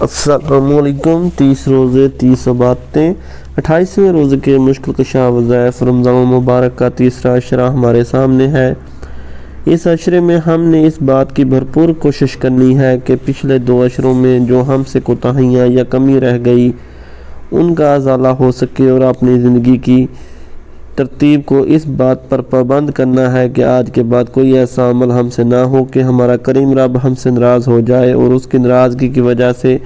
السلام علیکم۔ 30 روزے 30 عبادتیں 28ویں روزے کے مشکل کشا وظائف رمضان مبارک کا تیسرا عشرہ ہمارے سامنے ہے۔ اس عشرے میں ہم نے اس بات کی بھرپور کوشش کرنی ہے کہ پچھلے 2 عشروں میں جو ہم سے کوتاہیاں یا کمی رہ گئی ان کا ازالہ ہو سکے، اور اپنی زندگی کی ترتیب کو اس بات پر پابند کرنا ہے کہ آج کے بعد کوئی ایسا عمل ہم سے نہ ہو کہ ہمارا کریم رب ہم سے ناراض ہو جائے اور اس کی ناراضگی کی وجہ سے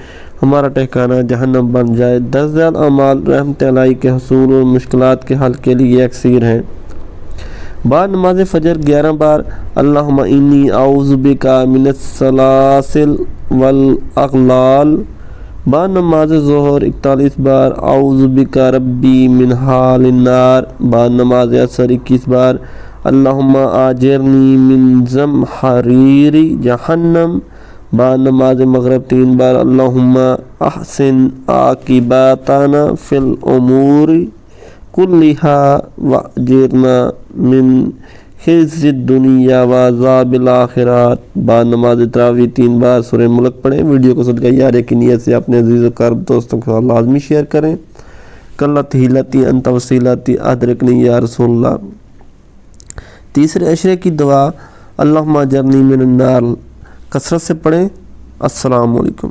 ہمارا ٹھکانہ جہنم بن جائے۔ 10 ذیل اعمال رحمت الہی کے حصول اور مشکلات کے حل کے لیے اکثیر ہیں۔ بعد نماز فجر 11 بار اللہم انی اعوذ بک من السلاسل والاغلال۔ بعد نماز ظہر 41 بار اعوذ بک ربی من حال النار۔ بعد نماز عصر 21 بار اللہم آجرنی من زمحریر جہنم۔ بعد نماز مغرب 3 بار اللہم احسن عاقبتنا فی الامور کلہا واجرنا من خزی الدنیا وعذاب الآخرہ۔ بعد نماز تراویح 3 بار سورہ ملک پڑھیں۔ ویڈیو کو صدقہ یارے کی نیت سے اپنے عزیز و قرب دوستوں کے ساتھ لازمی شیئر کریں۔ قلت حیلتی انت وسیلتی ادرکنی یا رسول اللہ۔ تیسرے عشرے کی دعا اللہم اجرنی من النار کثرت سے پڑھیں۔ السلام علیکم۔